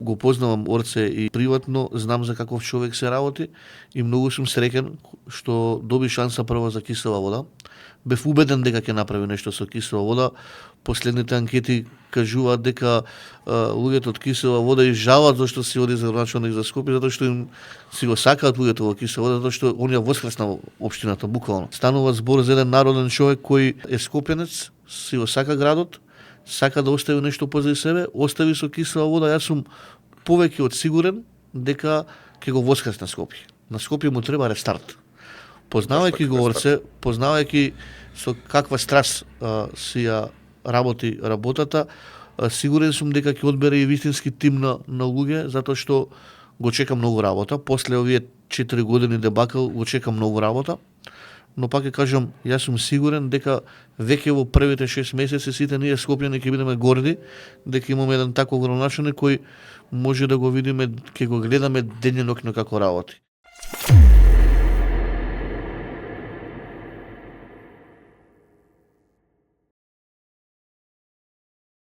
го познавам Орце и приватно, знам за каков човек се работи и многу сум среќен што доби шанса прво за кисела вода. Бев убеден дека ќе направи нешто со кисела вода. Последните анкети кажуваат дека луѓето од кисела вода и жалат зашто си оди за началник за Скопје, затоа што им си го сакаат луѓето во кисела вода, затоа што он ја воскресна општината буквално. Станува збор за еден народен човек кој е скопјанец, си го сака градот, сака да остави нешто позади себе, остави со кисела вода. Јас сум повеќе од сигурен дека ќе го воскресне Скопје. На Скопје му треба рестарт. Познавајќи го Орце, познавајќи со каква страст си ја работи работата, сигурен сум дека ќе одбере и вистински тим на луѓе, затоа што го чека многу работа. После овие 4 години дебакл го чека многу работа. Но пак ќе кажам, јас сум сигурен дека веќе во првите 6 месеци сите ние скопјани ќе бидеме горди дека имаме еден таков градоначалник кој може да го видиме, ќе го гледаме дењноќно како работи.